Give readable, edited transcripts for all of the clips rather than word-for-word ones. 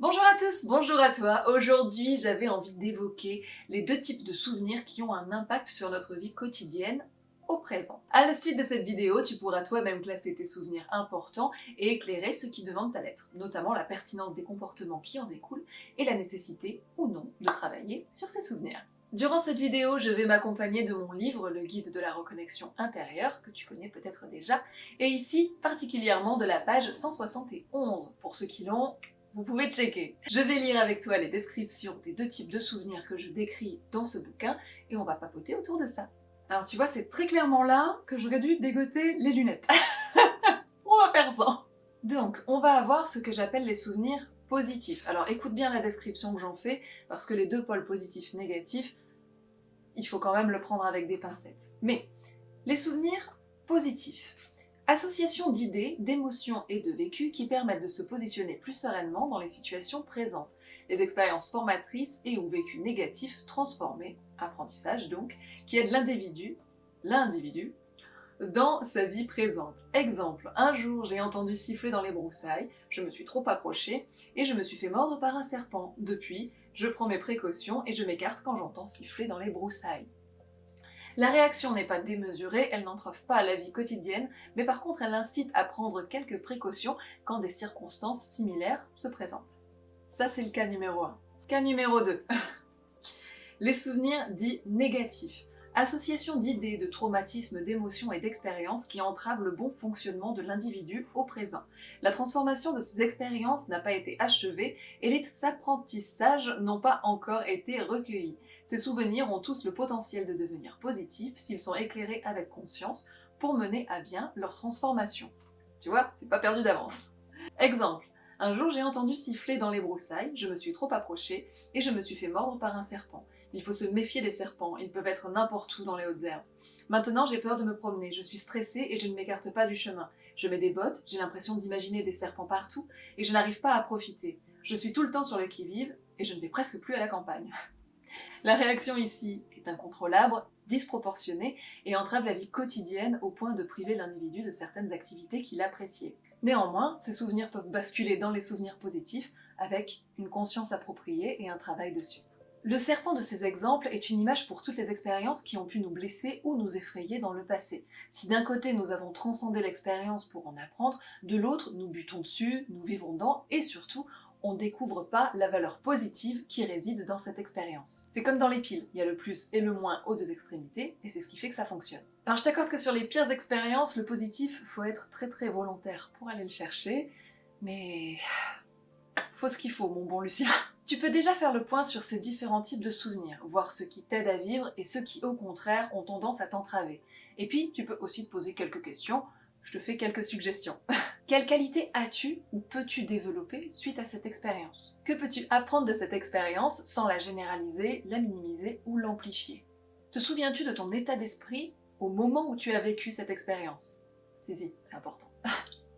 Bonjour à tous, bonjour à toi. Aujourd'hui, j'avais envie d'évoquer les deux types de souvenirs qui ont un impact sur notre vie quotidienne au présent. À la suite de cette vidéo, tu pourras toi-même classer tes souvenirs importants et éclairer ceux qui demandent à l'être, notamment la pertinence des comportements qui en découlent et la nécessité ou non de travailler sur ces souvenirs. Durant cette vidéo, je vais m'accompagner de mon livre Le guide de la reconnexion intérieure, que tu connais peut-être déjà, et ici particulièrement de la page 171. Pour ceux qui l'ont, vous pouvez checker. Je vais lire avec toi les descriptions des deux types de souvenirs que je décris dans ce bouquin et on va papoter autour de ça. Alors tu vois, c'est très clairement là que j'aurais dû dégoter les lunettes. On va faire ça. Donc, on va avoir ce que j'appelle les souvenirs positifs. Alors écoute bien la description que j'en fais, parce que les deux pôles positifs-négatifs, il faut quand même le prendre avec des pincettes. Mais, les souvenirs positifs. Association d'idées, d'émotions et de vécus qui permettent de se positionner plus sereinement dans les situations présentes. Les expériences formatrices et ou vécus négatifs transformés, apprentissage donc, qui aident l'individu, dans sa vie présente. Exemple, un jour j'ai entendu siffler dans les broussailles, je me suis trop approchée et je me suis fait mordre par un serpent. Depuis, je prends mes précautions et je m'écarte quand j'entends siffler dans les broussailles. La réaction n'est pas démesurée, elle n'entrave pas à la vie quotidienne, mais par contre elle incite à prendre quelques précautions quand des circonstances similaires se présentent. Ça c'est le cas numéro 1. Cas numéro 2. Les souvenirs dits négatifs. Association d'idées, de traumatismes, d'émotions et d'expériences qui entravent le bon fonctionnement de l'individu au présent. La transformation de ces expériences n'a pas été achevée et les apprentissages n'ont pas encore été recueillis. Ces souvenirs ont tous le potentiel de devenir positifs s'ils sont éclairés avec conscience pour mener à bien leur transformation. Tu vois, c'est pas perdu d'avance. Exemple. Un jour j'ai entendu siffler dans les broussailles, je me suis trop approchée et je me suis fait mordre par un serpent. Il faut se méfier des serpents, ils peuvent être n'importe où dans les hautes herbes. Maintenant j'ai peur de me promener, je suis stressée et je ne m'écarte pas du chemin. Je mets des bottes, j'ai l'impression d'imaginer des serpents partout et je n'arrive pas à profiter. Je suis tout le temps sur le qui-vive et je ne vais presque plus à la campagne. La réaction ici est incontrôlable, disproportionnée et entrave la vie quotidienne au point de priver l'individu de certaines activités qu'il appréciait. Néanmoins, ces souvenirs peuvent basculer dans les souvenirs positifs avec une conscience appropriée et un travail dessus. Le serpent de ces exemples est une image pour toutes les expériences qui ont pu nous blesser ou nous effrayer dans le passé. Si d'un côté nous avons transcendé l'expérience pour en apprendre, de l'autre nous butons dessus, nous vivons dans et surtout on ne découvre pas la valeur positive qui réside dans cette expérience. C'est comme dans les piles, il y a le plus et le moins aux deux extrémités et c'est ce qui fait que ça fonctionne. Alors je t'accorde que sur les pires expériences, le positif, faut être très volontaire pour aller le chercher, mais faut ce qu'il faut, mon bon Lucien. Tu peux déjà faire le point sur ces différents types de souvenirs, voir ceux qui t'aident à vivre et ceux qui, au contraire, ont tendance à t'entraver. Et puis, tu peux aussi te poser quelques questions, je te fais quelques suggestions. Quelle qualité as-tu ou peux-tu développer suite à cette expérience? Que peux-tu apprendre de cette expérience sans la généraliser, la minimiser ou l'amplifier? Te souviens-tu de ton état d'esprit au moment où tu as vécu cette expérience? Si, c'est important.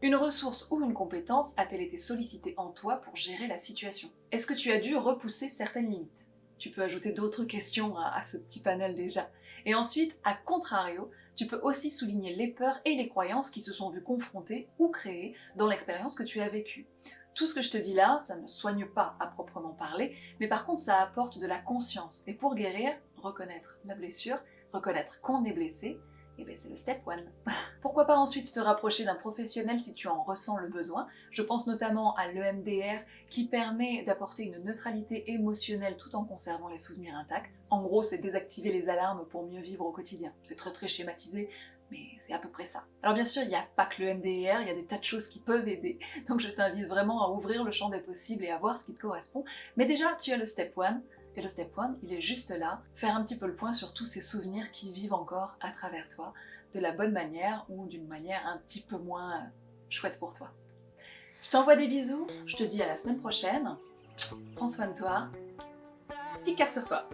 Une ressource ou une compétence a-t-elle été sollicitée en toi pour gérer la situation? Est-ce que tu as dû repousser certaines limites? Tu peux ajouter d'autres questions à ce petit panel déjà. Et ensuite, à contrario, tu peux aussi souligner les peurs et les croyances qui se sont vues confrontées ou créées dans l'expérience que tu as vécue. Tout ce que je te dis là, ça ne soigne pas à proprement parler, mais par contre ça apporte de la conscience. Et pour guérir, reconnaître la blessure, reconnaître qu'on est blessé, et bien c'est le step 1. Pourquoi pas ensuite te rapprocher d'un professionnel si tu en ressens le besoin. Je pense notamment à l'EMDR qui permet d'apporter une neutralité émotionnelle tout en conservant les souvenirs intacts. En gros, c'est désactiver les alarmes pour mieux vivre au quotidien. C'est très schématisé, mais c'est à peu près ça. Alors bien sûr, il n'y a pas que le MDR, il y a des tas de choses qui peuvent aider, donc je t'invite vraiment à ouvrir le champ des possibles et à voir ce qui te correspond. Mais déjà, tu as le step 1, et le step 1, il est juste là, faire un petit peu le point sur tous ces souvenirs qui vivent encore à travers toi, de la bonne manière ou d'une manière un petit peu moins chouette pour toi. Je t'envoie des bisous, je te dis à la semaine prochaine, prends soin de toi, petit cœur sur toi.